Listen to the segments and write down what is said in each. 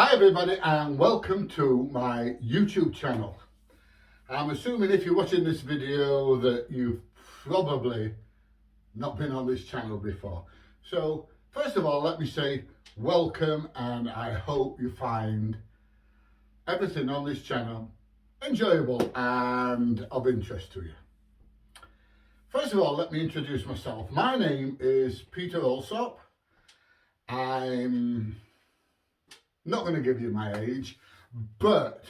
Hi everybody and welcome to my YouTube channel. I'm assuming if you're watching this video that you've probably not been on this channel before. So first of all, let me say welcome, and I hope you find everything on this channel enjoyable and of interest to you. First of all, let me introduce myself. My name is Peter Alsop. I'm not going to give you my age, but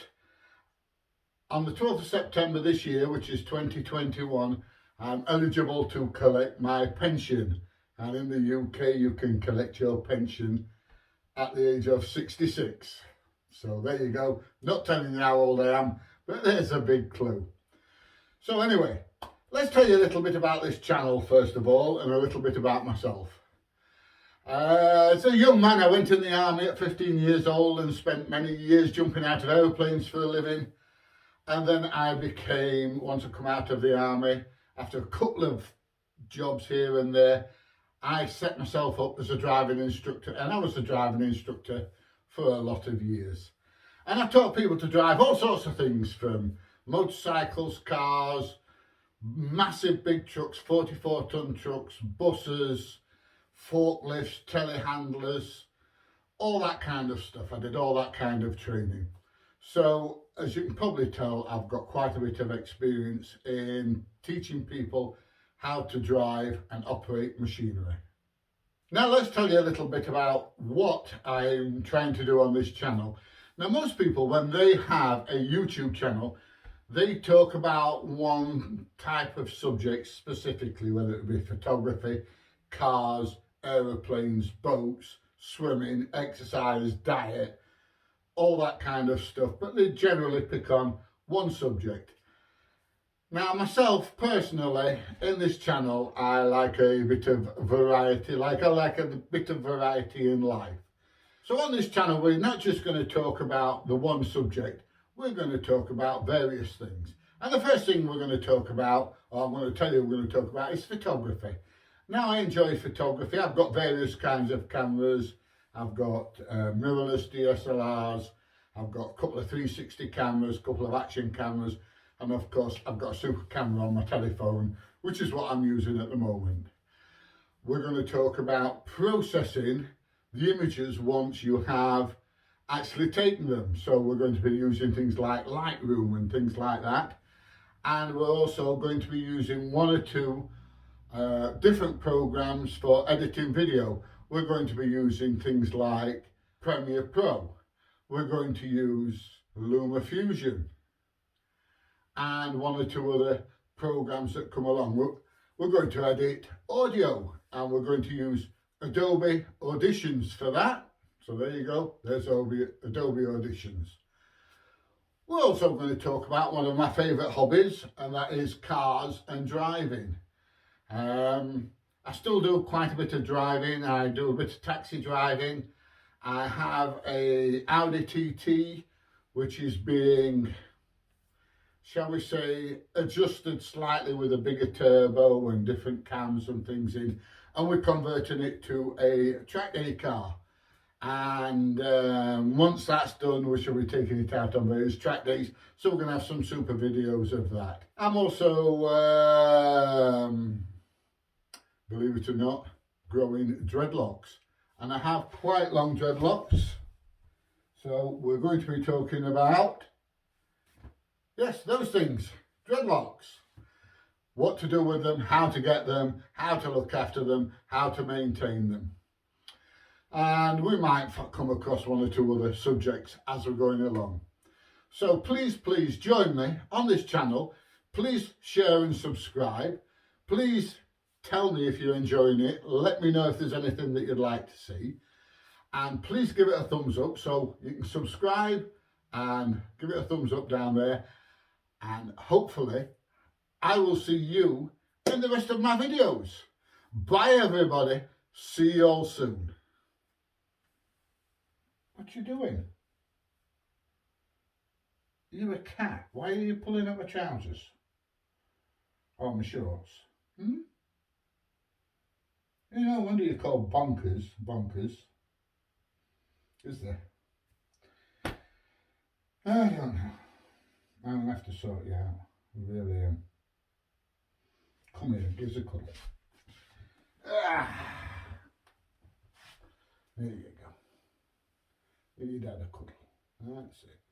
on the 12th of September this year, which is 2021, I'm eligible to collect my pension. And in the UK, you can collect your pension at the age of 66. So there you go. Not telling you how old I am, but there's a big clue. So anyway, let's tell you a little bit about this channel first of all, and a little bit about myself. As a young man, I went in the army at 15 years old and spent many years jumping out of aeroplanes for a living. And then I became, once I come out of the army, after a couple of jobs here and there, I set myself up as a driving instructor, and I was a driving instructor for a lot of years. And I taught people to drive all sorts of things, from motorcycles, cars, massive big trucks, 44-ton trucks, buses, forklifts, telehandlers, all that kind of stuff. I did all that kind of training. So as you can probably tell, I've got quite a bit of experience in teaching people how to drive and operate machinery. Now let's tell you a little bit about what I'm trying to do on this channel. Now most people, when they have a YouTube channel, they talk about one type of subject specifically, whether it be photography, cars, aeroplanes, boats, swimming, exercise, diet, all that kind of stuff, but they generally pick on one subject. Now myself personally, in this channel, I like a bit of variety, I like a bit of variety in life. So on this channel, we're not just going to talk about the one subject, we're going to talk about various things. And the first thing we're going to talk about, or I'm going to tell you we're going to talk about, is photography. Now I enjoy photography. I've got various kinds of cameras. I've got mirrorless DSLRs. I've got a couple of 360 cameras, a couple of action cameras, and of course I've got a super camera on my telephone, which is what I'm using at the moment. We're going to talk about processing the images once you have actually taken them. So we're going to be using things like Lightroom and things like that. And we're also going to be using one or two different programs for editing video. We're going to be using things like Premiere Pro. We're going to use LumaFusion and one or two other programs that come along. We're going to edit audio, and we're going to use Adobe Auditions for that. So there you go, there's Adobe Auditions. We're also going to talk about one of my favourite hobbies, and that is cars and driving. I still do quite a bit of driving. I do a bit of taxi driving. I have a Audi TT, which is being, shall we say, adjusted slightly with a bigger turbo and different cams and things in, and we're converting it to a track day car. And once that's done, we shall be taking it out on various track days, so we're going to have some super videos of that. I'm also believe it or not, growing dreadlocks, and I have quite long dreadlocks. So we're going to be talking about, yes, those things, dreadlocks, what to do with them, how to get them, how to look after them, how to maintain them. And we might come across one or two other subjects as we're going along. So please join me on this channel. Please share and subscribe. Please tell me if you're enjoying it. Let me know if there's anything that you'd like to see. And please give it a thumbs up, so you can subscribe and give it a thumbs up down there. And hopefully I will see you in the rest of my videos. Bye everybody. See you all soon. What you doing? You're a cat. Why are you pulling up my trousers? Or my shorts? Hmm? No wonder you're called bonkers, is there? I don't know. I'm going to have to sort you out. I really am. Come here, give us a cuddle. There you go. Give your dad a cuddle. That's it.